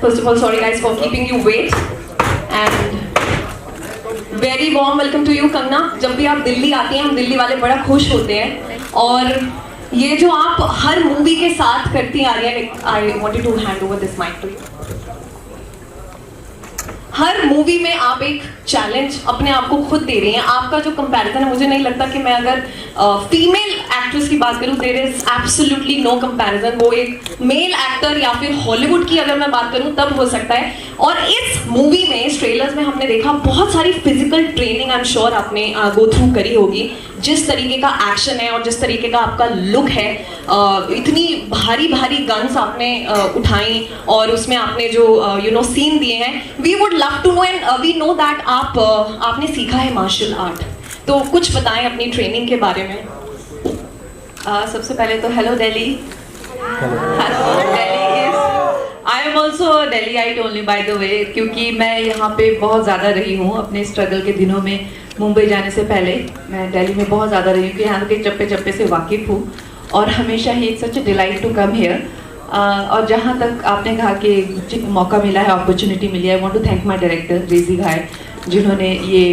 First of all, sorry guys for keeping you wait. And very warm welcome to you, Kangana. जब भी आप दिल्ली आती हैं, हम दिल्ली वाले बड़ा खुश होते हैं. और ये जो आप हर मूवी के साथ करती आ रही हैं, I wanted to hand over this mic to you. Her movie में आप एक चैलेंज अपने आप को खुद दे रही हैं. आपका जो कंपैरिजन है, मुझे नहीं लगता कि मैं अगर फीमेल एक्ट्रेस की बात करूं, there is absolutely no comparison. वो एक मेल एक्टर या फिर हॉलीवुड की अगर मैं बात करूं तब हो सकता है. और इस मूवी में, इस ट्रेलर्स में हमने देखा बहुत सारी physical training I am sure आपने गो थ्रू करी होगी. जिस तरीके का एक्शन है और जिस तरीके का आपका लुक है, इतनी भारी भारी गन्स आपने उठाई और उसमें आपने जो सीन दिए हैं, we would love to know and we know that आपने सीखा है मार्शल आर्ट. तो कुछ बताएं अपनी ट्रेनिंग के बारे में. सबसे पहले तो hello Delhi. Hello Delhi. I am also Delhiite only by the way, क्योंकि मैं यहाँ पे बहुत ज़्यादा रही हूँ अपने स्ट्रगल के दिनों में. मुंबई जाने से पहले मैं दिल्ली में बहुत ज़्यादा रही हूँ, कि यहाँ के चप्पे चप्पे से वाकिफ़ हूँ और हमेशा ही it's such a delight to come here. और जहाँ तक आपने कहा कि मौका मिला है, अपॉर्चुनिटी मिली है, I want to thank my director Reji Ghai, जिन्होंने ये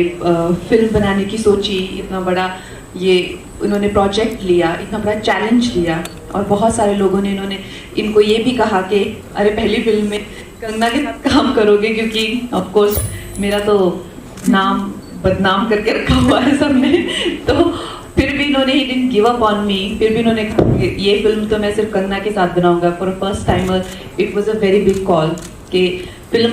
फिल्म बनाने की सोची, इतना बड़ा ये उन्होंने प्रोजेक्ट लिया, इतना बड़ा चैलेंज लिया. और बहुत सारे लोगों ने इनको ये भी कहा कि अरे पहली फिल्म में कंगना के साथ काम करोगे, क्योंकि ऑफ कोर्स मेरा तो नाम बदनाम करके रखा हुआ है सबने. तो फिर भी इन्होंने ही डिडंट गिव अप ऑन मी. फिर भी इन्होंने कहा कि ये फिल्म तो मैं सिर्फ कंगना के साथ बनाऊंगा. For a first timer it was a very big call कि फिल्म,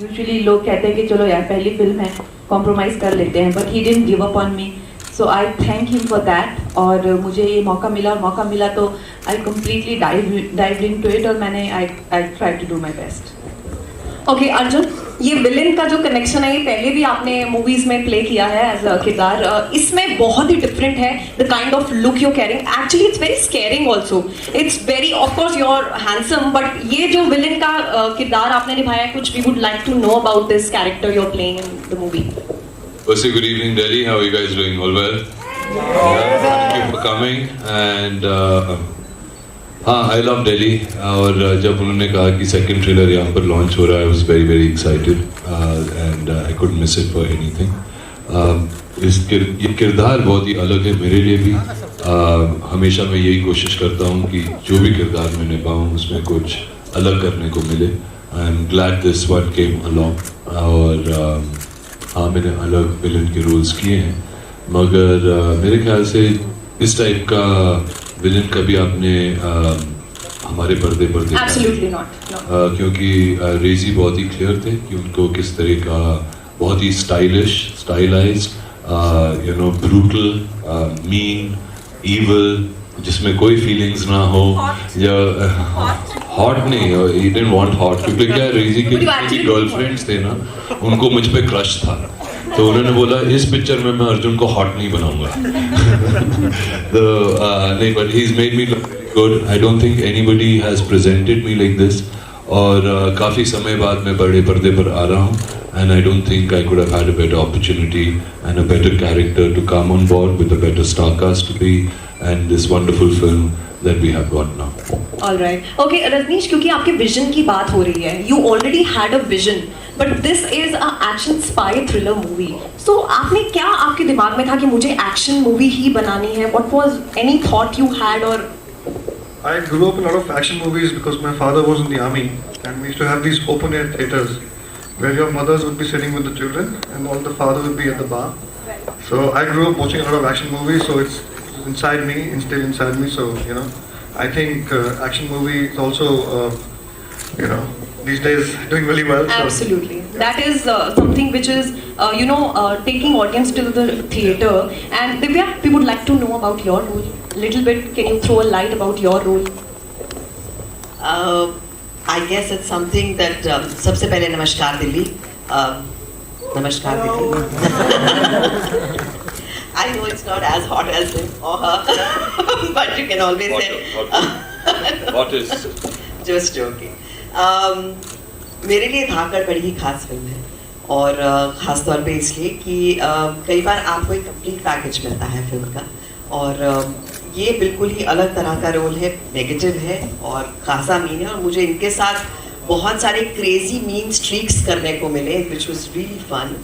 यूजुअली लोग कहते हैं कि चलो यार पहली फिल्म है, कॉम्प्रोमाइज़ कर लेते हैं, but he didn't give up on me. So I thank him for that. और मुझे ये मौका मिला तो I completely dive into it और मैंने I try to do my best. Okay Arjun, ये विलेन का जो कनेक्शन है, ये पहले भी आपने मूवीज में प्ले किया है एज अ किरदार. इसमें बहुत ही डिफरेंट है the kind of look you carrying. Actually it's very scaring also. It's very, of course you are handsome, but ये जो विलेन का किरदार आपने निभाया है, कुछ we would like to know about this character you are playing in the movie. Firstly, good evening, Delhi. How are you guys doing? All well? Yeah, thank you for coming. And हाँ, I love Delhi. और जब उन्होंने कहा कि second trailer यहाँ पर launch हो रहा है, I was very very excited and I couldn't miss it for anything. ये किरदार बहुत ही अलग है मेरे लिए भी. हमेशा मैं यही कोशिश करता हूँ कि जो भी किरदार मैं निभाऊँ उसमें कुछ अलग करने को मिले. I am glad this one came along. और हाँ, मैंने अलग विलन के रोल्स किए हैं, मगर मेरे ख्याल से इस टाइप का विलन कभी आपने हमारे पर्दे पर देखा Absolutely not. No. क्योंकि रेजी बहुत ही क्लियर थे कि उनको किस तरह का बहुत ही स्टाइलाइज्ड, ब्रूटल, मीन, इविल, जिसमें कोई फीलिंग्स ना हो, या हॉट नहीं, ही डिडंट वांट हॉट, क्योंकि क्या रेजी के गर्लफ्रेंड्स थे ना, उनको मुझ पे क्रश था. तो उन्होंने बोला इस पिक्चर में मैं अर्जुन को हॉट नहीं बनाऊंगा. तो नहीं, but he is made me look good. I don't think anybody has presented me like this. और काफ़ी समय बाद मैं बड़े पर्दे पर आ रहा हूँ, and I don't think I could have had a better opportunity and a better character to come on board with a better star cast to be and this wonderful film that we have got now. All right. Okay, Rajneesh, क्योंकि आपके vision की बात हो रही है, you already had a vision, but this is a action spy thriller movie. So आपने क्या आपके दिमाग में था कि मुझे एक्शन मूवी ही बनानी है? What was any thought you had? Or I grew up in a lot of action movies because my father was in the army, and we used to have these open air theaters where your mothers would be sitting with the children and all the father would be at the bar. So I grew up watching a lot of action movies, so it's inside me, instilled inside me. So I think action movie is also these days doing really well. So. Absolutely, that is something which is taking audience to the theater. And Divya, we would like to know about your role a little bit. Can you throw a light about your role? I guess it's something that सबसे पहले नमस्कार दिल्ली. नमस्कार Delhi. I know it's not as hot as him or her, but you can always say. What is? Just joking. मेरे लिए धाकड़ बड़ी ही खास film है, और ख़ास तौर पे इसलिए कि कई बार आपको एक कंप्लीट पैकेज मिलता है फिल्म का. और ये बिल्कुल ही अलग तरह का रोल है, नेगेटिव है और खासा मीन है, और मुझे इनके साथ बहुत सारे क्रेजी मीन स्ट्रीक्स करने को मिले, which was really fun,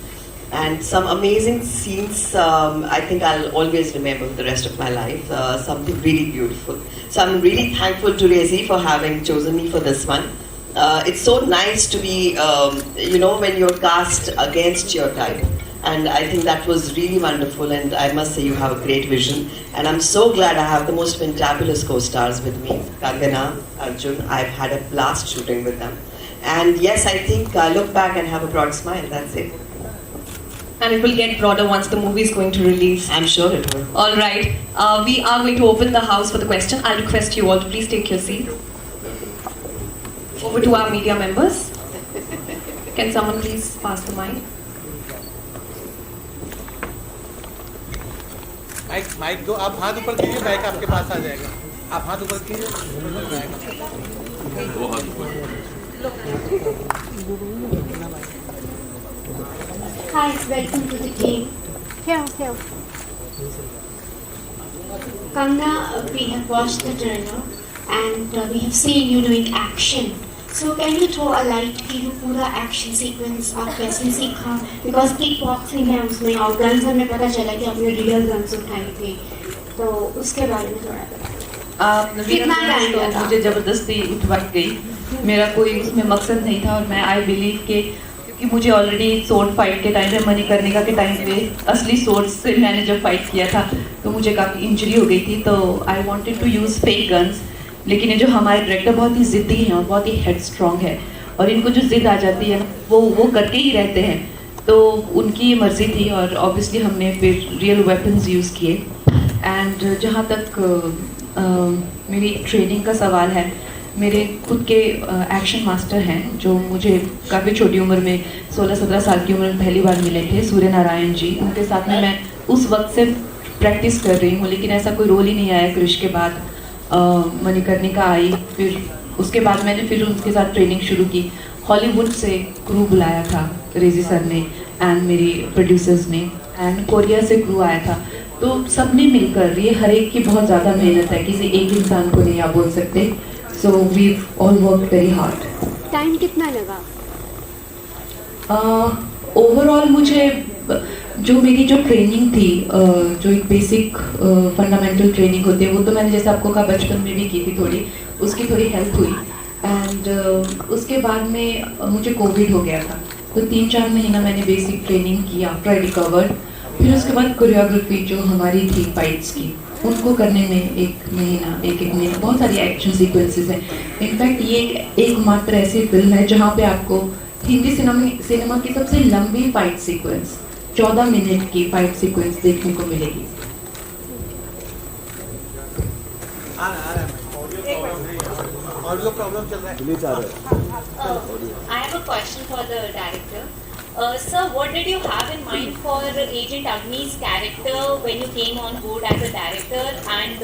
and some amazing scenes. I think I'll always remember the rest of my life. Something really beautiful. So I'm really thankful to Rezi for having chosen me for this one. It's so nice to be, when you're cast against your type. And I think that was really wonderful, and I must say you have a great vision. And I'm so glad I have the most fantabulous co-stars with me, Kangana, Arjun. I've had a blast shooting with them. And yes, I think I look back and have a broad smile, that's it. And it will get broader once the movie is going to release. I'm sure it will. All right. We are going to open the house for the question. I'll request you all to please take your seat. Over to our media members. Can someone please pass the mic? Mic दो, आप हाथ ऊपर कीजिए, mic आपके पास आ जाएगा। आप हाथ ऊपर कीजिए, वो हाथ ऊपर। Hi, welcome to the team. Here. Kangna, we have watched the trailer and we have seen you doing action. So can you throw a light कि वो पूरा action sequence आप कैसे सीखा? Because kickboxing है उसमें और guns हमें पता चला कि आपने real guns उठाए थे, तो उसके बारे में थोड़ा बताइए। कितना टाइम तो लगा? मुझे जबरदस्ती उठवाई गई, मेरा कोई उसमें मकसद नहीं था, और मैं आई बिलीव के क्योंकि मुझे ऑलरेडी सोर्ड फाइट के टाइम पे, मणिकर्णिका के टाइम पे असली सोर्ड से मैंने जब फाइट किया था तो मुझे काफ़ी इंजरी हो गई थी, तो I wanted to use fake guns. लेकिन ये जो हमारे डायरेक्टर बहुत ही ज़िद्दी हैं और बहुत ही हेड स्ट्रॉन्ग है, और इनको जो ज़िद आ जाती है वो करके ही रहते हैं, तो उनकी मर्ज़ी थी, और ऑब्वियसली हमने फिर रियल वेपन्स यूज़ किए। एंड जहाँ तक मेरी ट्रेनिंग का सवाल है, मेरे खुद के एक्शन मास्टर हैं जो मुझे काफ़ी छोटी उम्र में 16-17 साल की उम्र में पहली बार मिले थे, सूर्य नारायण जी। उनके साथ में मैं उस वक्त से प्रैक्टिस कर रही हूँ, लेकिन ऐसा कोई रोल ही नहीं आया। क्रिश के बाद मणिकर्णिका आई, फिर उसके बाद मैंने फिर उनके साथ ट्रेनिंग शुरू की। हॉलीवुड से क्रू बुलाया था रेजी सर ने एंड मेरी प्रोड्यूसर्स ने, एंड कोरिया से क्रू आया था, तो सब ने मिलकर, ये हर एक की बहुत ज़्यादा मेहनत है, किसी एक इंसान को नहीं आप बोल सकते। So we've all worked very hard. Time कितना लगा? ओवरऑल मुझे जो मेरी जो ट्रेनिंग थी, जो एक बेसिक फंडामेंटल ट्रेनिंग होती है, वो तो मैंने जैसे आपको कहा बचपन में भी की थी, उसकी थोड़ी हेल्प हुई। एंड उसके बाद में मुझे कोविड हो गया था, तो 3-4 महीना मैंने बेसिक ट्रेनिंग की आफ्टर आई रिकवर्ड। फिर उसके बाद कोरियोग्राफी जो हमारी थी फाइट्स की, उनको करने में एक महीना बहुत सारी एक्शन सीक्वेंसेस हैं। इनफैक्ट ये एकमात्र ऐसी फिल्म है जहाँ पे आपको हिंदी सिनेमा की सबसे लंबी फाइट सीक्वेंस 14 मिनट की फाइट सीक्वेंस देखने को मिलेगी। ऑडियो प्रॉब्लम चल रहा है। I have a question for the director. Sir, what did you have in mind for Agent Agni's character when you came on board as a director, and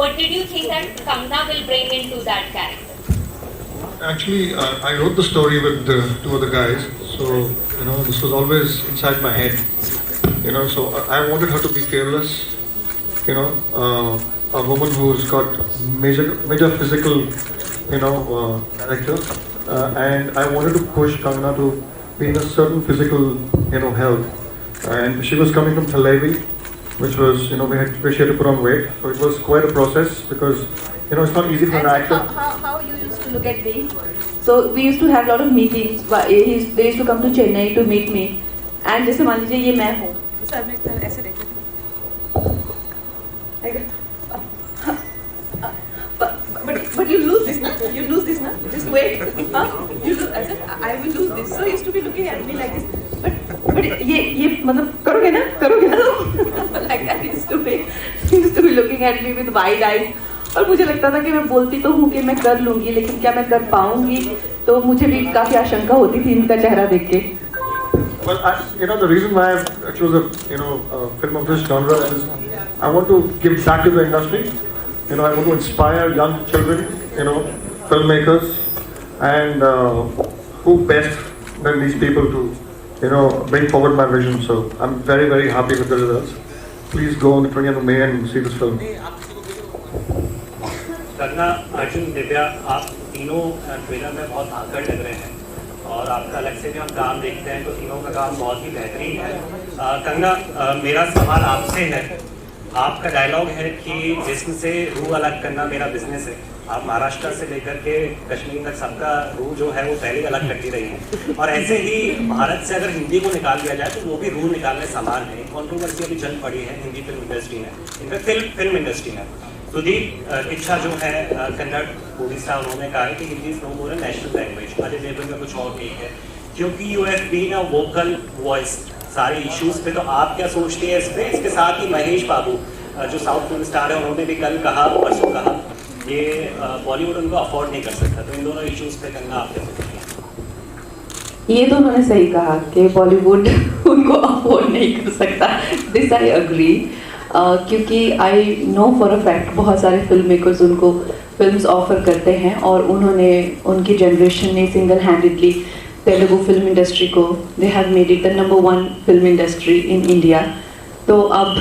what did you think that Kangna will bring into that character? Actually, I wrote the story with the 2 other guys, so this was always inside my head. So I wanted her to be fearless. A woman who's got major physical, character, and I wanted to push Kangna to be in a certain physical, health. And she was coming from Thalevi, which was, she had to put on weight. So it was quite a process because, it's not easy for an actor. How you used to look at me? So we used to have a lot of meetings. They used to come to Chennai to meet me. And जैसे मान लीजिए ये मैं हूँ, sir मैं एक ऐसे देखते थे। But you lose this, na? You lose this, na? Just wait. You lose. I said I will lose this. So he used to be looking at me like this. But ये मतलब करोगे ना? Like that he used to be looking at me with wide eyes. और मुझे लगता था कि मैं बोलती तो हूँ कि मैं कर लूँगी, लेकिन क्या मैं कर पाऊँगी? तो मुझे भी काफ़ी आशंका होती थी इनका चेहरा देख के। Well, the reason why I chose a film of this genre is I want to give back to the industry. I want to inspire young children, filmmakers, and who best than these people to, bring forward my vision. So I'm very, very happy with the results. Please go on the 20th of May and see this film. Kangana, Arjun, Divya, आप तीनों trailer में बहुत आकड़ लग रहे हैं और आपका अलग से भी हम काम देखते हैं तो तीनों का काम बहुत ही बेहतरीन है। कंगना, मेरा सवाल आपसे है। आपका डायलॉग है कि जिस्म से रूह अलग करना मेरा बिजनेस है। आप महाराष्ट्र से लेकर के कश्मीर तक सबका रूह जो है वो पहले ही अलग करती रही है और ऐसे ही भारत से अगर हिंदी को निकाल दिया जाए तो वो भी रूह निकालने समान है। कंट्रोवर्सी अभी चल पड़ी है हिंदी फिल्म इंडस्ट्री में, इनफैक्ट फिल्म इंडस्ट्री में। सुदीप इच्छा जो है कन्नड़ मूवी स्टार, उन्होंने कहा है कि Hindi is no more a national language. Ajay Devgan का कुछ और ठीक है क्योंकि you have been a vocal voice सारे इश्यूज पे। तो आप क्या सोचती है इस पे? इसके साथ ही महेश बाबू जो साउथ फिल्म स्टार है, उन्होंने भी कल कहा, परसों कहा, ये बॉलीवुड उनको अफोर्ड नहीं कर सकता। तो इन दोनों इश्यूज पे करना आप क्या सोचती हैं? ये तो उन्होंने सही कहा कि बॉलीवुड उनको अफोर्ड नहीं कर सकता। दिस आई अग्री, क्योंकि I know for a fact बहुत सारे फिल्म मेकर्स उनको फिल्म्स ऑफर करते हैं और उन्होंने, उनकी जनरेशन ने single handedly Telugu film industry को, they have made it the number 1 film industry in India. तो अब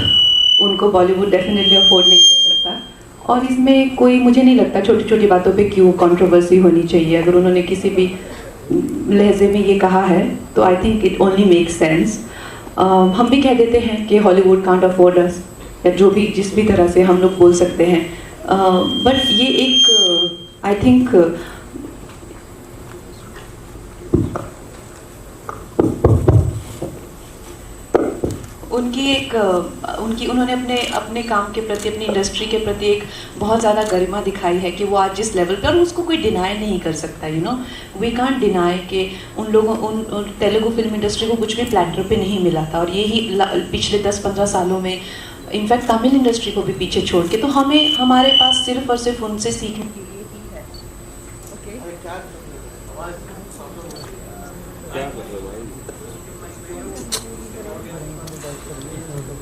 उनको बॉलीवुड डेफिनेटली अफोर्ड नहीं कर सकता और इसमें कोई, मुझे नहीं लगता छोटी छोटी बातों पे क्यों कंट्रोवर्सी होनी चाहिए। अगर उन्होंने किसी भी लहजे में ये कहा है तो I think it only makes sense. हम भी कह देते हैं कि हॉलीवुड कांट अफोर्ड अस, या जो भी जिस भी तरह से हम लोग बोल सकते हैं, बट ये एक आई थिंक उन्होंने अपने काम के प्रति, अपनी इंडस्ट्री के प्रति एक बहुत ज़्यादा गरिमा दिखाई है कि वो आज जिस लेवल पर, और उसको कोई डिनाई नहीं कर सकता। You know, we can't deny कि उन लोगों, उन तेलुगु फिल्म इंडस्ट्री को कुछ भी प्लेटर पे नहीं मिला था और यही पिछले 10-15 सालों में इनफैक्ट तमिल इंडस्ट्री को भी पीछे छोड़ के, तो हमारे पास सिर्फ और सिर्फ उनसे सीखने के लिए ही है।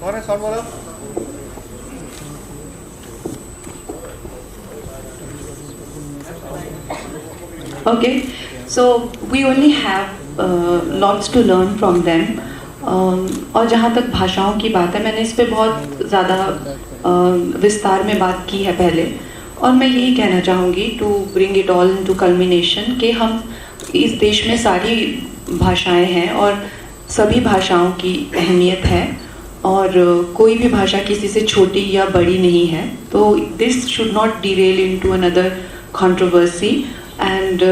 कौन है साउंड वाला? Okay, so we only have lots to learn from them. और जहाँ तक भाषाओं की बात है, मैंने इस पे बहुत ज़्यादा विस्तार में बात की है पहले, और मैं यही कहना चाहूँगी to bring it all into culmination कि हम इस देश में सारी भाषाएं हैं और सभी भाषाओं की अहमियत है और कोई भी भाषा किसी से छोटी या बड़ी नहीं है। तो this should not Daryl into another controversy and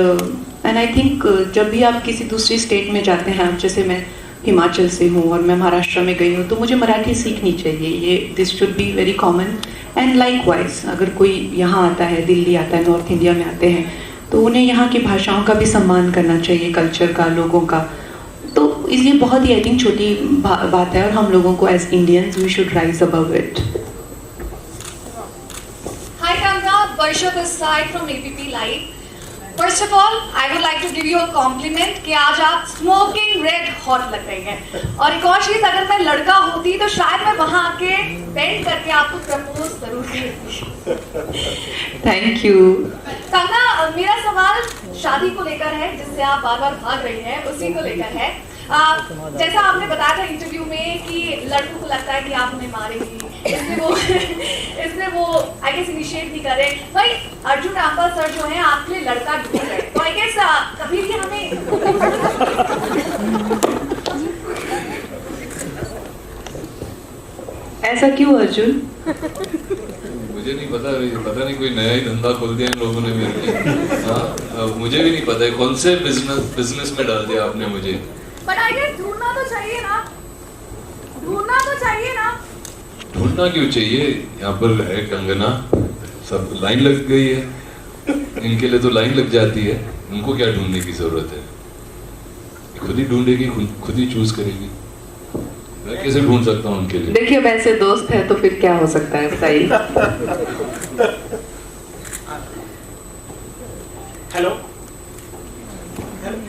I think जब भी आप किसी दूसरी स्टेट में जाते हैं, जैसे मैं हिमाचल से हूँ और मैं महाराष्ट्र में गई हूँ, तो मुझे मराठी सीखनी चाहिए। ये this should be very common and likewise अगर कोई यहाँ आता है, दिल्ली आता है, नॉर्थ इंडिया में आते हैं, तो उन्हें यहाँ की भाषाओं का भी सम्मान करना चाहिए, कल्चर का, लोगों का। तो इसलिए बहुत ही आई थिंक छोटी बात है और हम लोगों को as Indians we should rise above it. Hi Kanga, Varsha this side from APP Live. First of all, I would like to give you a compliment कि आज आप smoking red hot लग रही हैं। और एक और चीज़, अगर मैं लड़का होती तो शायद मैं वहाँ आके बेंड करके आपको प्रपोज जरूर करती। Thank you. कंगना, मेरा सवाल शादी को लेकर है, जिससे आप बार बार भाग रही हैं, उसी को लेकर है। जैसा आपने बताया था इंटरव्यू में कि लड़कों को लगता है कि आप उन्हें मारेंगी, इसलिए वो आई गेस इनिशिएट नहीं कर रहे। भाई अर्जुन रामपाल सर जो हैं आपके लिए लड़का ढूंढ रहे, तो आई गेस कभी भी हमें ऐसा क्यों अर्जुन? मुझे नहीं पता नहीं कोई नया ही धंधा खोल दिया इन लोगों ने मेरे लिए। हाँ, मुझे भी नहीं पता है कौन से बिजनेस में डाल दिया आपने मुझे। बट आई गेस ढूंढना तो चाहिए ना, ढूंढना क्यों चाहिए? यहाँ पर है कंगना, सब लाइन लग गई है, इनके लिए तो लाइन लग जाती है, उनको क्या ढूंढने की जरूरत है? खुद ही ढूंढेगी, खुद ही चूज करेगी। मैं कैसे ढूंढ सकता हूँ उनके लिए? देखिए, वैसे दोस्त है तो फिर क्या हो सकता है, बताइए। Hello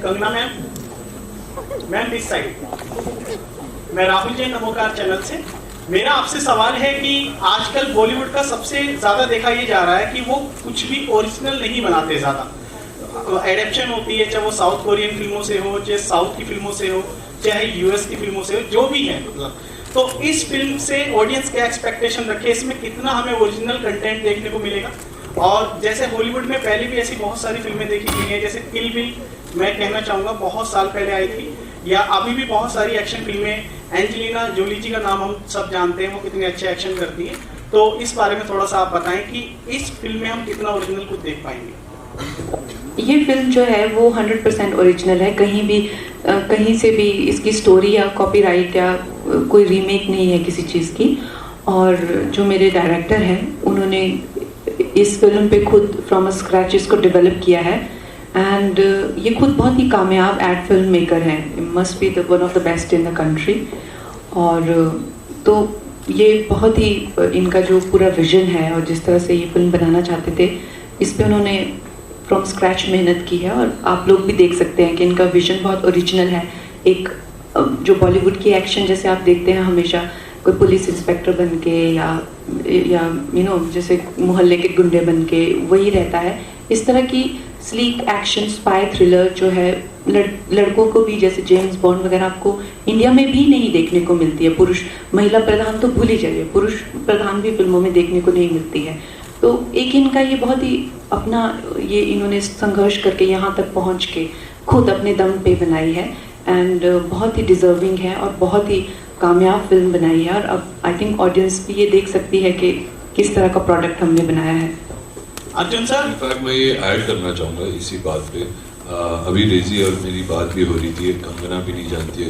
Kangana ma'am this side, मैं राहुल जैन नमोकार चैनल से। मेरा आपसे सवाल है कि आजकल बॉलीवुड का सबसे ज्यादा देखा ये जा रहा है कि वो कुछ भी ओरिजिनल नहीं बनाते, ज्यादा एडेप्शन होती है, चाहे वो साउथ कोरियन फिल्मों से हो, चाहे साउथ की फिल्मों से हो, चाहे यूएस की फिल्मों से हो, जो भी है मतलब। तो इस फिल्म से ऑडियंस क्या एक्सपेक्टेशन रखे, इसमें कितना हमें ओरिजिनल कंटेंट देखने को मिलेगा? और जैसे हॉलीवुड में पहले भी ऐसी बहुत सारी फिल्में देखी गई हैं, जैसे किल बिल मैं कहना चाहूँगा बहुत साल पहले आई थी, या अभी भी बहुत सारी एक्शन फिल्में, एंजेलिना जोली जी का नाम हम सब जानते हैं, वो कितने अच्छे एक्शन करती है। तो इस बारे में थोड़ा सा आप बताएं कि इस फिल्म में हम कितना ओरिजिनल कुछ देख पाएंगे। ये फिल्म जो है वो 100% ओरिजिनल है, कहीं से भी इसकी स्टोरी या कॉपीराइट या कोई रीमेक नहीं है किसी चीज़ की। और जो मेरे डायरेक्टर हैं उन्होंने इस फिल्म पे खुद फ्रॉम स्क्रैच इसको डेवलप किया है, एंड ये खुद बहुत ही कामयाब एड फिल्म मेकर हैं, must be the one of the best in the country. और तो ये बहुत ही इनका जो पूरा विजन है और जिस तरह से ये फिल्म बनाना चाहते थे, इस पे उन्होंने फ्रॉम स्क्रैच मेहनत की है। और आप लोग भी देख सकते हैं कि इनका विजन बहुत ओरिजिनल है। एक जो बॉलीवुड की एक्शन जैसे आप देखते हैं हमेशा कोई पुलिस इंस्पेक्टर बन के या जैसे मोहल्ले के गुंडे बन के वही रहता है, इस तरह की स्लीक एक्शन स्पाई थ्रिलर जो है लड़कों को भी, जैसे जेम्स बॉन्ड वगैरह आपको इंडिया में भी नहीं देखने को मिलती है। पुरुष महिला प्रधान तो भूल ही जाइए, पुरुष प्रधान भी फिल्मों में देखने को नहीं मिलती है। तो एक इनका ये बहुत ही अपना ये इन्होंने संघर्ष करके यहाँ तक पहुँच के खुद अपने दम पे बनाई है, एंड बहुत ही डिजर्विंग है और बहुत ही कामयाब फिल्म बनाई है। और अब आई थिंक ऑडियंस भी ये देख सकती है कि किस तरह का प्रोडक्ट हमने बनाया है। अर्जुन सर, इनफैक्ट मैं ये ऐड करना चाहूँगा इसी बात पे। अभी रेजी और मेरी बात भी हो रही थी, कंगना भी नहीं जानती है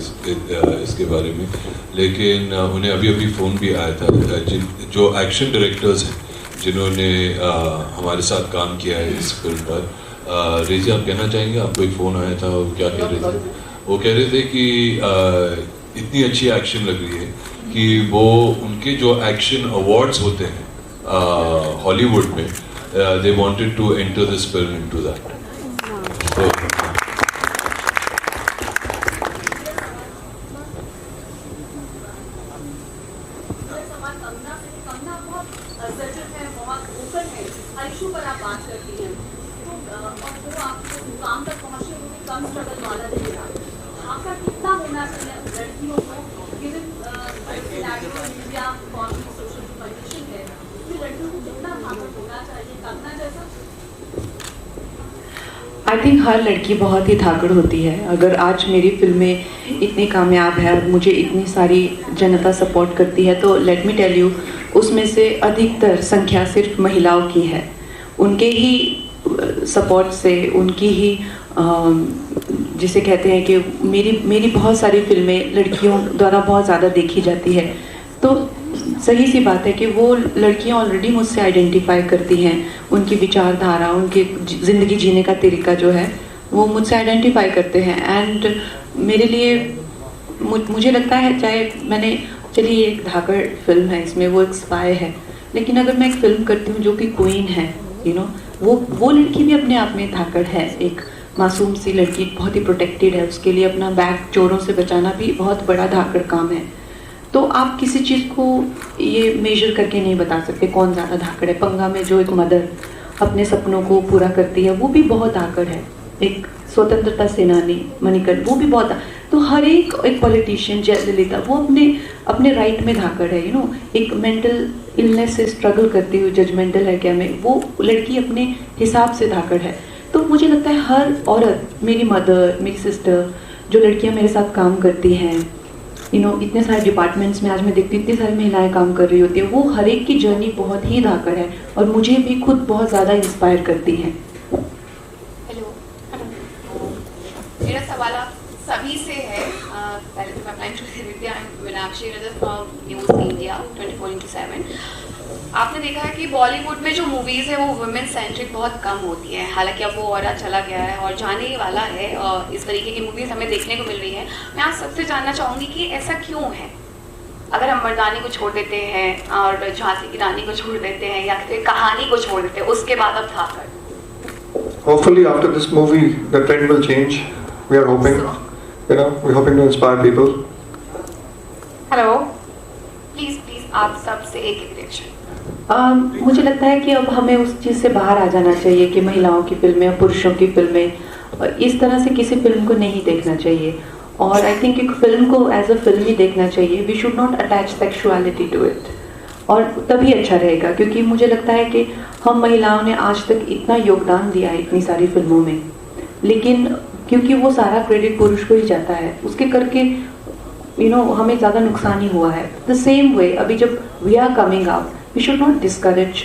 इसके बारे में, लेकिन उन्हें अभी फ़ोन भी आया था जो एक्शन डायरेक्टर्स हैं जिन्होंने हमारे साथ काम किया है इस फिल्म पर। रेजी, आप कहना चाहेंगे? आपको एक फ़ोन आया था, वो क्या कह रहे थे? वो कह रहे थे कि इतनी अच्छी एक्शन लग रही है कि वो उनके जो एक्शन अवार्ड्स होते हैं हॉलीवुड में, they wanted to enter this film into that. So, I think हर लड़की बहुत ही धाकड़ होती है। अगर आज मेरी फिल्में इतनी कामयाब है और मुझे इतनी सारी जनता सपोर्ट करती है, तो लेट मी टेल यू, उसमें से अधिकतर संख्या सिर्फ महिलाओं की है। उनके ही सपोर्ट से, उनकी ही जिसे कहते हैं कि मेरी बहुत सारी फिल्में लड़कियों द्वारा बहुत ज़्यादा देखी जाती है। तो सही सी बात है कि वो लड़कियां ऑलरेडी मुझसे आइडेंटिफाई करती हैं, उनकी विचारधारा, उनकी ज़िंदगी जीने का तरीका जो है वो मुझसे आइडेंटिफाई करते हैं। एंड मेरे लिए मुझे लगता है, चाहे मैंने, चलिए एक धाकड़ फिल्म है, इसमें वो एक स्पाई है, लेकिन अगर मैं एक फिल्म करती हूँ जो कि क्वीन है, वो लड़की भी अपने आप में धाकड़ है। एक मासूम सी लड़की, बहुत ही प्रोटेक्टेड है, उसके लिए अपना बैग चोरों से बचाना भी बहुत बड़ा धाकड़ काम है। तो आप किसी चीज़ को ये मेजर करके नहीं बता सकते कौन ज़्यादा धाकड़ है। पंगा में जो एक मदर अपने सपनों को पूरा करती है वो भी बहुत धाकड़ है। एक स्वतंत्रता सेनानी मणिकर्ण, वो भी बहुत। तो हर एक पॉलिटिशियन, जयललिता, वो अपने राइट में धाकड़ है। एक मेंटल इलनेस से स्ट्रगल करती हुई, जजमेंटल है क्या मैं, वो लड़की अपने हिसाब से धाकड़ है। तो मुझे लगता है हर औरत, मेरी मदर, मेरी सिस्टर, जो लड़कियाँ मेरे साथ काम करती हैं, इतने सारे डिपार्टमेंट्स में आज मैं देखती हूँ इतनी सारी महिलाएं काम कर रही होती हैं, वो हर एक की जर्नी बहुत ही धाकड़ है और मुझे भी खुद बहुत ज़्यादा इंस्पायर करती हैं। हेलो, मेरा सवाल आप सभी से है। पहले तो मैं अपना इंट्रोड्यूस दे देती हूँ। I am Meenakshi Rajat from news India 24/7। आपने देखा है कि बॉलीवुड में जो मूवीज़ है वो वुमेन सेंट्रिक बहुत कम होती है। हालांकि अब वो और चला गया है और जाने ही वाला है, और इस तरीके की मूवीज़ हमें देखने को मिल रही है। मैं आज सबसे जानना चाहूँगी कि ऐसा क्यों है? अगर हम मर्दानी को छोड़ देते हैं और झांसी की रानी को छोड़ देते हैं या फिर कहानी को छोड़ देते हैं, उसके बाद अब धाकड़। Hopefully after this movie the trend will change. We are hoping, we're hoping to inspire people. Hello, please आप सबसे एक रिएक्शन। मुझे लगता है कि अब हमें उस चीज़ से बाहर आ जाना चाहिए कि महिलाओं की फिल्में और पुरुषों की फिल्में इस तरह से किसी फिल्म को नहीं देखना चाहिए। और आई थिंक एक फिल्म को एज अ फिल्म ही देखना चाहिए। We should not attach sexuality to it, और तभी अच्छा रहेगा। क्योंकि मुझे लगता है कि हम महिलाओं ने आज तक इतना योगदान दिया है इतनी सारी फिल्मों में, लेकिन क्योंकि वो सारा क्रेडिट पुरुष को ही जाता है, उसके करके हमें ज़्यादा नुकसान ही हुआ है. द सेम वे अभी जब we are coming up, we should not discourage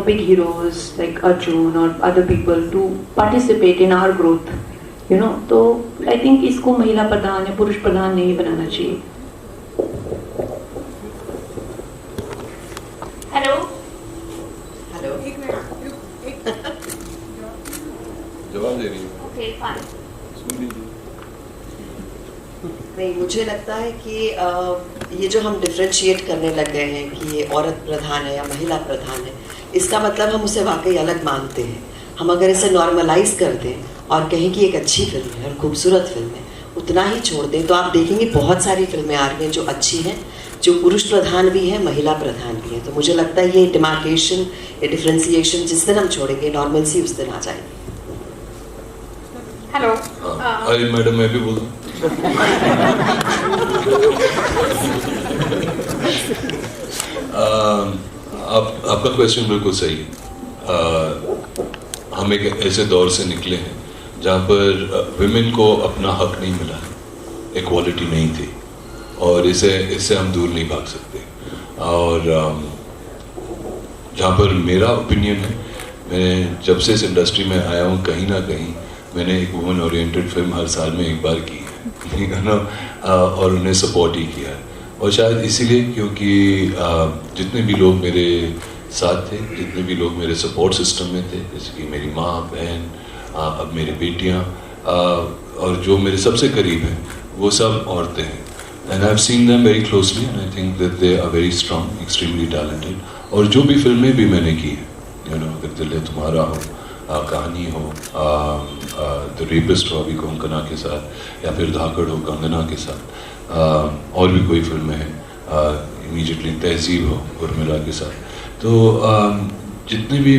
big heroes like Arjun or other people to participate in our growth. तो I think इसको महिला प्रधान या पुरुष प्रधान नहीं बनाना चाहिए. हेलो हेलो, जवाब दे रही हूँ. Okay fine. नहीं, मुझे लगता है कि ये जो हम डिफ्रेंशिएट करने लग गए हैं कि ये औरत प्रधान है या महिला प्रधान है, इसका मतलब हम उसे वाकई अलग मानते हैं. हम अगर इसे नॉर्मलाइज कर दें और कहें कि एक अच्छी फिल्म है और खूबसूरत फिल्म है, उतना ही छोड़ दें, तो आप देखेंगे बहुत सारी फिल्में आ रही हैं जो अच्छी हैं, जो पुरुष प्रधान भी है, महिला प्रधान भी है. तो मुझे लगता है ये डिमार्केशन, ये डिफ्रेंसिएशन जिस दिन हम छोड़ेंगे, नॉर्मलसी उस दिन आ जाएगी. हेलो. अरे मैडम, मैं भी बोल दूँ. आपका क्वेश्चन बिल्कुल सही है. हम एक ऐसे दौर से निकले हैं जहाँ पर विमेन को अपना हक नहीं मिला, इक्वालिटी नहीं थी, और इससे हम दूर नहीं भाग सकते. और जहाँ पर मेरा ओपिनियन है, मैं जब से इस इंडस्ट्री में आया हूँ, कहीं ना कहीं मैंने एक वुमेन ओरिएंटेड फिल्म हर साल में एक बार की है ना, और उन्हें सपोर्ट ही किया है. और शायद इसीलिए क्योंकि जितने भी लोग मेरे साथ थे, जितने भी लोग मेरे सपोर्ट सिस्टम में थे, जैसे कि मेरी माँ, बहन, अब मेरी बेटियाँ, और जो मेरे सबसे करीब हैं, वो सब औरतें हैं. And I have seen them very closely and I think that they are very strong, extremely talented. और जो भी फिल्में भी मैंने की हैं, अगर दिल है तुम्हारा हो, कहानी हो, द रेपिस्ट हो अभी कोंकणा के साथ, या फिर धाकड़ हो कंगना के साथ, और भी कोई फिल्में हैं, इमीडिएटली तहजीब हो उर्मिला के साथ. तो जितने भी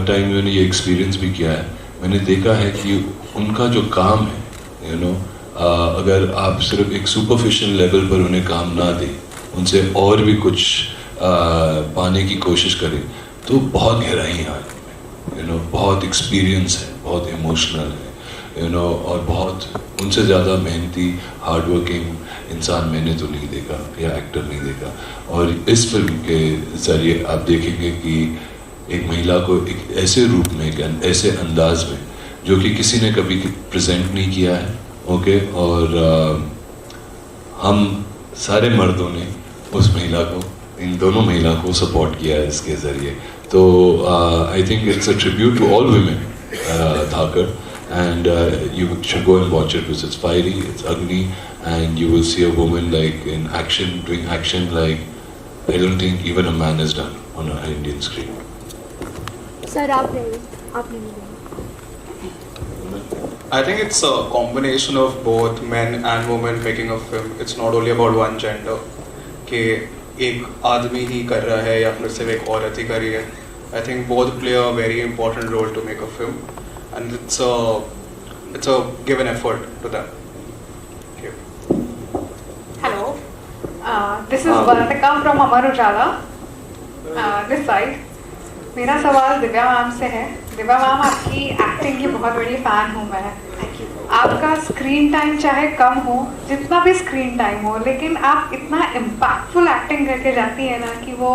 टाइम मैंने ये एक्सपीरियंस भी किया है, मैंने देखा है कि उनका जो काम है, अगर आप सिर्फ एक सुपरफिशियल लेवल पर उन्हें काम ना दें, उनसे और भी कुछ पाने की कोशिश करें, तो बहुत गहराई है, बहुत एक्सपीरियंस है, बहुत इमोशनल है, और बहुत उनसे ज़्यादा मेहनती, हार्डवर्किंग इंसान मैंने तो नहीं देखा, या एक्टर नहीं देखा. और इस फिल्म के ज़रिए आप देखेंगे कि एक महिला को एक ऐसे रूप में, एक ऐसे अंदाज में, जो कि किसी ने कभी प्रेजेंट नहीं किया है, ओके. और हम सारे मर्दों ने उस महिला को, इन दोनों महिला को सपोर्ट किया है इसके ज़रिए. तो I think it's a tribute to all women, Dhaakad. And you should go and watch it because it's fiery, it's ugly, and you will see a woman like in action, doing action like I don't think even a man has done on an Indian screen. Sir, आप नहीं. I think it's a combination of both men and women making a film. It's not only about one gender. कि एक आदमी ही कर रहा है या फिर सिर्फ एक औरत ही कर रही है. I think both play a very important role to make a film. And it's a given effort to them. Okay. Hello. This is Vartika from Amar Ujala. This side. मेरा सवाल दिव्या मैम से है. दिव्या मैम, आपकी acting की बहुत बड़ी fan हूँ मैं. आपका स्क्रीन टाइम चाहे कम हो, जितना भी स्क्रीन टाइम हो, लेकिन आप इतना इम्पैक्टफुल एक्टिंग करके जाती है ना कि वो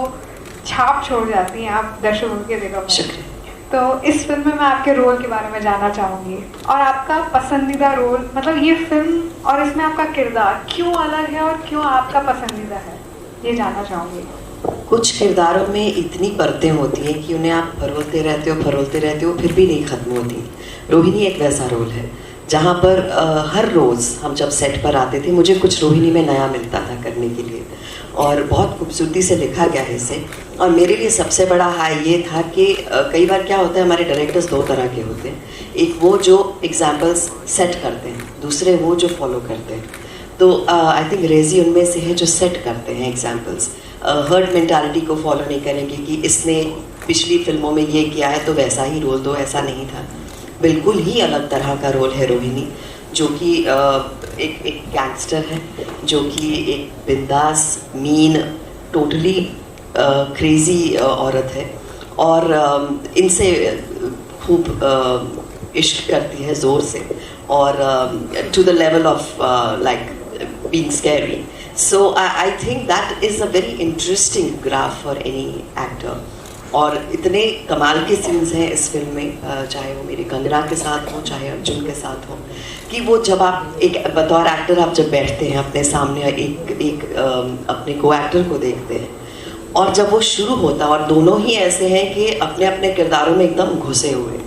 छाप छोड़ जाती हैं आप दर्शकों के दिलों में. तो इस फिल्म में मैं आपके रोल के बारे में जानना चाहूँगी, और आपका पसंदीदा रोल, मतलब ये फिल्म और इसमें आपका किरदार क्यों अलग है और क्यों आपका पसंदीदा है, ये जानना चाहूँगी. कुछ किरदारों में इतनी परतें होती हैं कि उन्हें आप फरोलते रहते हो फिर भी नहीं ख़त्म होती. रोहिणी एक वैसा रोल है जहाँ पर हर रोज़ हम जब सेट पर आते थे, मुझे कुछ रोहिणी में नया मिलता था करने के लिए, और बहुत खूबसूरती से लिखा गया है इसे. और मेरे लिए सबसे बड़ा हाई ये था कि कई बार क्या होता है, हमारे डायरेक्टर्स दो तरह के होते हैं. एक वो जो एग्जाम्पल्स सेट करते हैं, दूसरे वो जो फॉलो करते हैं. तो आई थिंक रेजी उनमें से है जो सेट करते हैं एग्जाम्पल्स. हर्ड मेंटालिटी को फॉलो नहीं करेंगे कि इसने पिछली फिल्मों में ये किया है तो वैसा ही रोल दो, ऐसा नहीं था. बिल्कुल ही अलग तरह का रोल है रोहिणी, जो कि एक गैंगस्टर है, जो कि एक बिंदास, मीन, टोटली क्रेजी औरत है. और इनसे खूब इश्क करती है ज़ोर से, और to the level of like being scary. So I think that is a very interesting graph for any actor. और इतने कमाल के सीन्स हैं इस फिल्म में, चाहे वो मेरी कंगना के साथ हो, चाहे अर्जुन के साथ हो, कि वो जब आप एक बतौर एक्टर आप जब बैठते हैं अपने सामने एक अपने को एक्टर को देखते हैं, और जब वो शुरू होता है और दोनों ही ऐसे हैं कि अपने अपने किरदारों में एकदम घुसे हुए,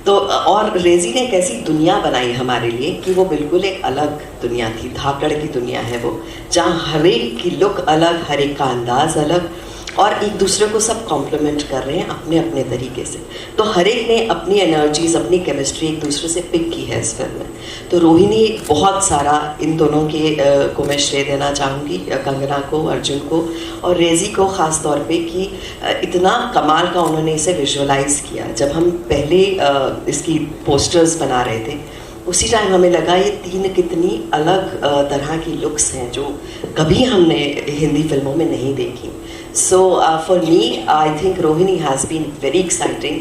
तो और रेजी ने एक ऐसी दुनिया बनाई हमारे लिए कि वो बिल्कुल एक अलग दुनिया थी, धाकड़ की दुनिया है वो, जहाँ हर एक की लुक अलग, हर एक का अंदाज अलग, और एक दूसरे को सब कॉम्प्लीमेंट कर रहे हैं अपने अपने तरीके से. तो हर एक ने अपनी एनर्जीज, अपनी केमिस्ट्री एक दूसरे से पिक की है इस फिल्म में. तो रोहिणी बहुत सारा इन दोनों के को मैं श्रेय देना चाहूँगी, कंगना को, अर्जुन को और रेजी को ख़ास तौर पे, कि इतना कमाल का उन्होंने इसे विजुअलाइज किया. जब हम पहले इसकी पोस्टर्स बना रहे थे, उसी टाइम हमें लगा ये तीन कितनी अलग तरह की लुक्स हैं जो कभी हमने हिंदी फिल्मों में नहीं देखी. So for me, I think Rohini has been very exciting.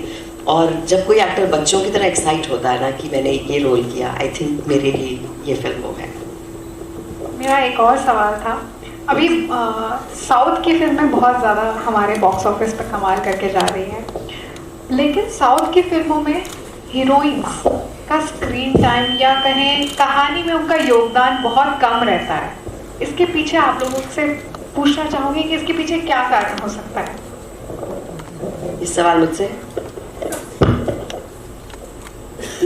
और जब कोई एक्टर बच्चों की तरह एक्साइट होता है ना कि मैंने ये रोल किया, आई थिंक मेरे लिए ये फिल्म वो है. मेरा एक और सवाल था. अभी साउथ की फिल्में बहुत ज़्यादा हमारे बॉक्स ऑफिस पर कमाल करके जा रही हैं, लेकिन साउथ की फिल्मों में हीरोइंस का स्क्रीन टाइम या कहें कहानी में उनका योगदान बहुत कम रहता है. इसके पीछे आप लोगों से पूछना चाहूँगी कि इसके पीछे क्या कारण हो सकता है? इस सवाल मुझसे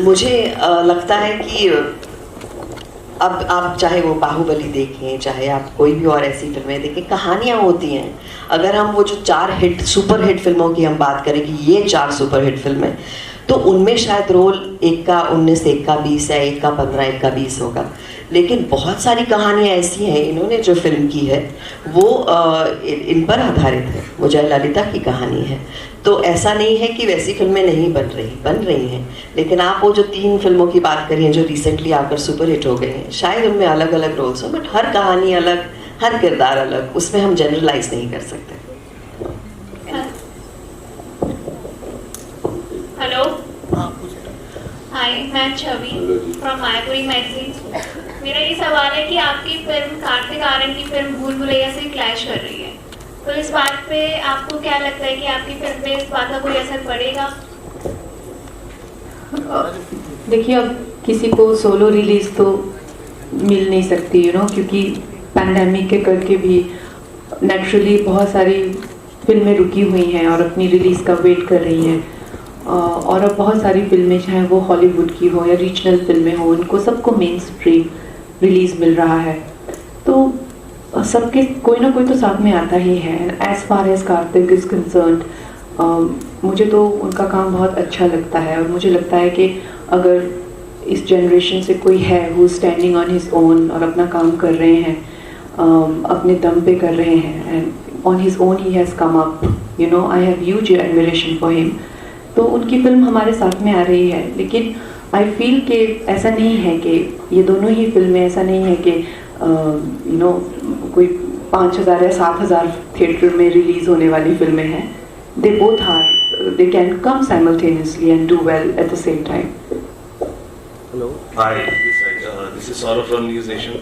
मुझे लगता है कि अब आप चाहे वो बाहुबली देखें, चाहे आप कोई भी और ऐसी फिल्में देखें, कहानियाँ होती हैं. अगर हम वो जो 4 सुपर हिट फिल्मों की हम बात करें कि ये 4 सुपर हिट फिल्में, तो उनमें शायद रोल एक का 19, एक का 20 है, एक का 15, एक का 20 होगा. लेकिन बहुत सारी कहानियाँ ऐसी हैं, इन्होंने जो फिल्म की है वो इन पर आधारित है. वो जयललिता की कहानी है. तो ऐसा नहीं है कि वैसी फिल्में नहीं बन रही हैं. लेकिन आप वो जो 3 फिल्मों की बात करिए जो रिसेंटली आकर सुपर हिट हो गए हैं, शायद उनमें अलग अलग रोल्स हों, बट हर कहानी अलग, हर किरदार अलग, उसमें हम जनरलाइज नहीं कर सकते. हेलो, हाय, मैं छवि फ्रॉम मायापुरी मैगजीन. मेरा ये सवाल है कि आपकी फिल्म कार्तिक आर्यन की फिल्म भूल भुलैया से क्लैश कर रही है, तो इस बात पे आपको क्या लगता है कि आपकी फिल्म पे इस बात का कोई असर पड़ेगा? देखिए, अब किसी को सोलो रिलीज तो मिल नहीं सकती, क्योंकि पैंडेमिक के करके भी नेचुरली बहुत सारी फिल्में रुकी हुई हैं और अपनी रिलीज़ का वेट कर रही हैं. और अब बहुत सारी फिल्में, चाहे वो हॉलीवुड की हो या रीजनल फिल्में हो, उनको सबको मेन स्ट्रीम रिलीज़ मिल रहा है. तो सबके कोई ना कोई तो साथ में आता ही है. As far as Kartik is concerned, मुझे तो उनका काम बहुत अच्छा लगता है, और मुझे लगता है कि अगर इस जनरेशन से कोई है who standing on his own और अपना काम कर रहे हैं, अपने दम पे कर रहे हैं, and on his own he has come up, I have huge admiration for him. तो उनकी फिल्म हमारे साथ में आ रही है. लेकिन आई फील कि ऐसा नहीं है कि ये दोनों ही फिल्में, ऐसा नहीं है कि कोई 5,000 या 7,000 थिएटर में रिलीज होने वाली फिल्में हैं. They both are, they can come simultaneously and do well at the same time. Hello, hi, this is Saurabh from News Nation.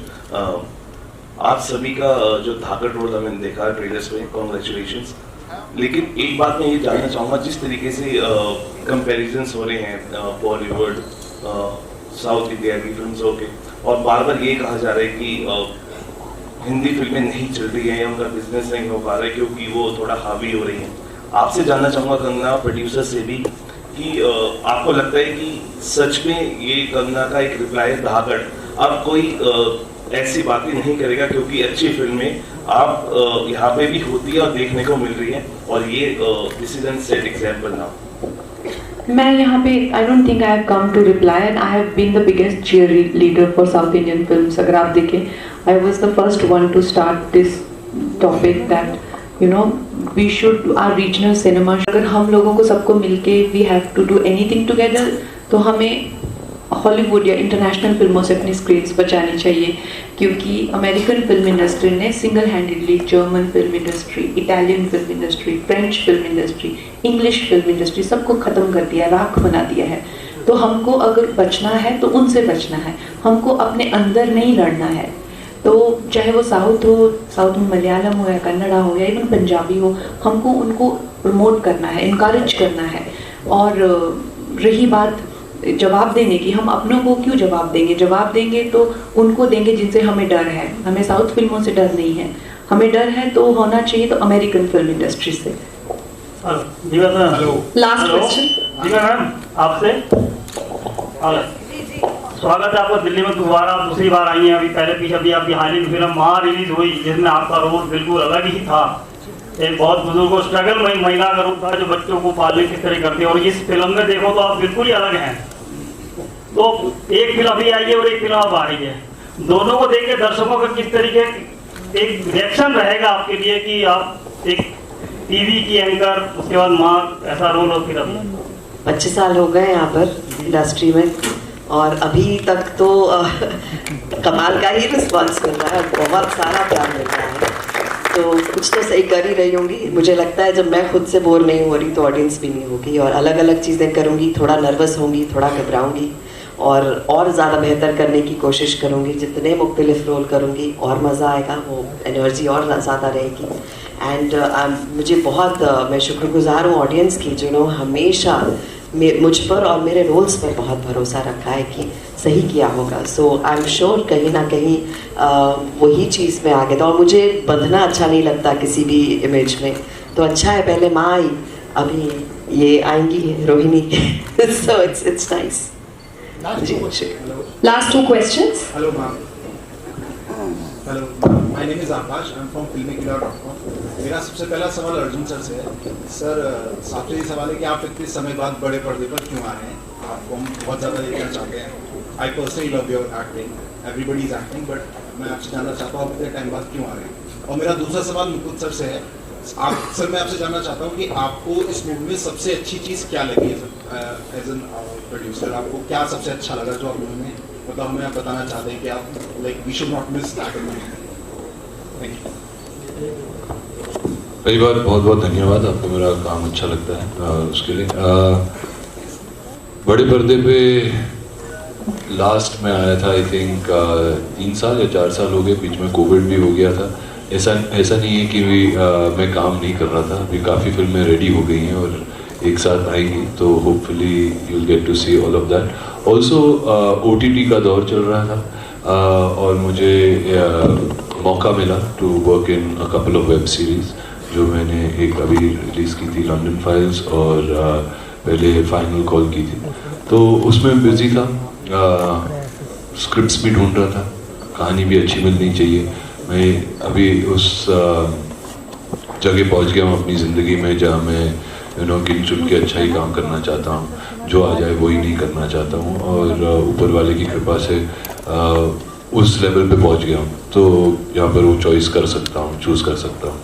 आप सभी का जो धाकड़ रोल हमने देखा ट्रेलर्स में, कॉन्ग्रेचुलेशंस. लेकिन एक बात मैं ये जानना चाहूँगा, जिस तरीके से कंपैरिजन्स हो रहे हैं बॉलीवुड साउथ इंडिया की फिल्मों के, और बार बार ये कहा जा रहा है कि हिंदी फिल्में नहीं चल रही हैं या उनका बिजनेस नहीं हो पा रहा है क्योंकि वो थोड़ा हावी हो रही हैं. आपसे जानना चाहूँगा कंगना, प्रोड्यूसर से भी, कि आपको लगता है कि सच में ये कंगना का एक रिप्लाई है धाकड़ अब कोई ऐसी बातें नहीं करेगा, क्योंकि अच्छी फिल्में आप यहाँ पे भी होती है और देखने को मिल रही है, और ये this is an set example now. मैं यहाँ पे I don't think I have come to reply, and I have been the biggest cheerleader for South Indian films. अगर आप देखें, I was the first one to start this topic that we should our regional cinema. अगर हम लोगों को सबको मिलके we have to do anything together, तो हमें हॉलीवुड या इंटरनेशनल फिल्मों से अपनी स्क्रीन्स बचानी चाहिए, क्योंकि अमेरिकन फिल्म इंडस्ट्री ने single handedly German film industry, Italian film industry, French film industry, English film industry सबको ख़त्म कर दिया, राख बना दिया है। तो हमको अगर बचना है तो उनसे बचना है, हमको अपने अंदर नहीं लड़ना है। तो चाहे वो साउथ हो, साउथ में मलयालम हो या कन्नड़ा हो या इवन पंजाबी हो, हमको उनको प्रमोट करना है, इनकरेज करना है। और रही बात जवाब देने की, हम अपनों को क्यों जवाब देंगे? जवाब देंगे तो उनको देंगे जिनसे हमें डर है। हमें साउथ फिल्मों से डर नहीं है, हमें डर है तो होना चाहिए तो अमेरिकन फिल्म इंडस्ट्री से। लास्ट क्वेश्चन जी मैम, आपसे स्वागत है आपका दिल्ली में दोबारा, आप दूसरी बार आई हैं। अभी पहले पीछे अभी आपकी हाल ही फिल्म माँ रिलीज हुई, जिसमें आपका रोल बिल्कुल अलग ही था। एक बहुत बुजुर्ग स्ट्रगल महिला का रूप था जो बच्चों को पालने किस तरह करती है, और इस फिल्म में देखो तो आप बिल्कुल ही अलग हैं। तो एक फिल्म अभी आई है और एक फिल्म अब आ रही है, दोनों को देख के दर्शकों का किस तरीके एक रिएक्शन रहेगा आपके लिए कि आप एक टीवी की एंकर, उसके बाद माँ, ऐसा रोल हो? फिर अभी 25 साल हो गए यहाँ पर इंडस्ट्री में, और अभी तक तो कमाल का ही रिस्पॉन्स मिल रहा है, बहुत सारा प्यार मिल रहा है। तो कुछ तो सही कर ही रही होंगी। मुझे लगता है जब मैं खुद से बोर नहीं हो रही तो ऑडियंस भी नहीं होगी, और अलग अलग चीज़ें करूँगी, थोड़ा नर्वस होंगी, थोड़ा घबराऊँगी, और ज़्यादा बेहतर करने की कोशिश करूँगी। जितने मुख्तलिफ रोल करूँगी और मज़ा आएगा, वो एनर्जी और ज़्यादा रहेगी। एंड मुझे बहुत मैं शुक्रगुजार हूँ ऑडियंस की, जिन्होंने हमेशा मुझ पर और मेरे रोल्स पर बहुत भरोसा रखा है कि सही किया होगा। सो आई एम श्योर कहीं ना कहीं वही चीज़ में आगे था। और मुझे बंधना अच्छा नहीं लगता किसी भी इमेज में, तो अच्छा है पहले माँ आई, अभी ये आएंगी Rohini. So it's nice. Last 2 questions. Hello ma'am, hello, my name is Akash, I am from filmmaker.com। मेरा सबसे पहला सवाल अर्जुन सर से है। सर, आपसे ये सवाल है कि आप इतने समय बाद बड़े पर्दे पर क्यों आ रहे हैं? आपको हम बहुत ज़्यादा देखना चाहते हैं। I personally love your acting, everybody is acting, but मैं आपसे जानना चाहता हूँ आप इतने टाइम बाद क्यों आ रहे हैं? और मेरा दूसरा सवाल मुकुंद सर से है। सर, मैं आपसे जानना चाहता हूँ कि आपको इस मूवी में सबसे अच्छी चीज़ क्या लगी एज एन प्रोड्यूसर? आपको क्या सबसे अच्छा लगा जो आप मूवी में, मतलब हमें आप बताना चाहते हैं कि आप like we should not miss that movie? Thank you. पहली बार बहुत बहुत धन्यवाद, आपको मेरा काम अच्छा लगता है उसके लिए। बड़े पर्दे पे लास्ट में आया था, आई थिंक 3 साल या 4 साल हो गए, बीच में कोविड भी हो गया था। ऐसा नहीं है कि मैं काम नहीं कर रहा था, अभी काफ़ी फिल्में रेडी हो गई हैं और एक साथ आएंगी, तो hopefully you will get to see all of that. Also OTT का दौर चल रहा था और मुझे मौका मिला to work in a couple of web series, जो मैंने एक अभी रिलीज़ की थी, लंदन फाइल्स, और पहले फाइनल कॉल की थी। तो उसमें बिजी था, स्क्रिप्ट्स भी ढूंढ रहा था, कहानी भी अच्छी मिलनी चाहिए। मैं अभी उस जगह पहुंच गया हूँ अपनी ज़िंदगी में जहाँ मैं गिन चुन के अच्छा ही काम करना चाहता हूँ, जो आ जाए वही नहीं करना चाहता हूँ, और ऊपर वाले की कृपा से उस लेवल पे पहुँच गया हूँ, तो यहाँ पर वो चॉइस कर सकता हूँ, चूज़ कर सकता हूँ।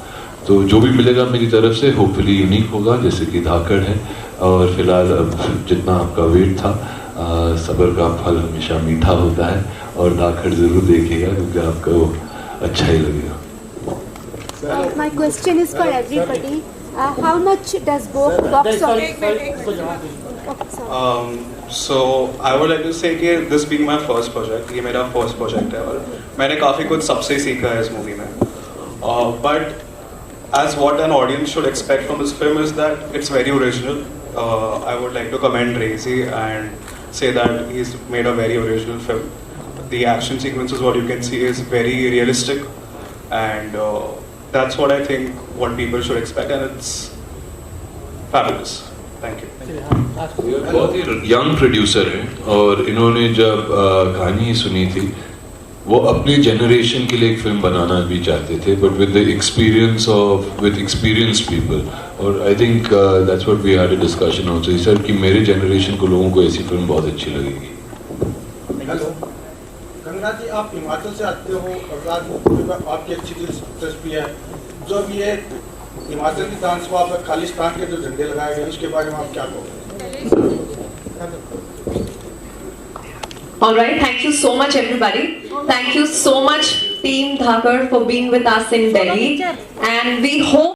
तो जो भी मिलेगा मेरी तरफ से होपफुली यूनिक होगा, जैसे कि धाकड़ है। और फिलहाल अब जितना आपका वेट था, सब्र का फल हमेशा मीठा होता है, और धाकड़ ज़रूर देखिएगा क्योंकि आपको अच्छा ही लगेगा। My question is for everybody. How much does box office? So I would like to say कि this being my first project, ये मेरा first project है और मैंने काफ़ी कुछ सबसे सीखा है इस मूवी में। But as what an audience should expect from this film is that it's very original. I would like to commend Razy and say that he's made a very original film. The action sequences, what you can see, is very realistic, and that's what I think what people should expect, and it's fabulous. Thank you. बहुत ही young producer हैं, और इन्होंने जब कहानी सुनी थी, वो अपने जनरेशन के लिए एक फिल्म बनाना भी चाहते थे, but with the experience of with experience people. और I think that's what we had a discussion also, sir कि मेरे जनरेशन को लोगों को ऐसी फिल्म बहुत अच्छी लगेगी। हेलो गंगा जी, आप हिमाचल से आते हो और आपकी अच्छी दिलचस्पी है। जब ये हिमाचल की विधानसभा पर खालिस्तान के जो झंडे लगाए गए, उसके बारे में आप क्या कहोगे? All right, thank you so much everybody. Thank you so much Team Dhakar for being with us in Delhi, and we hope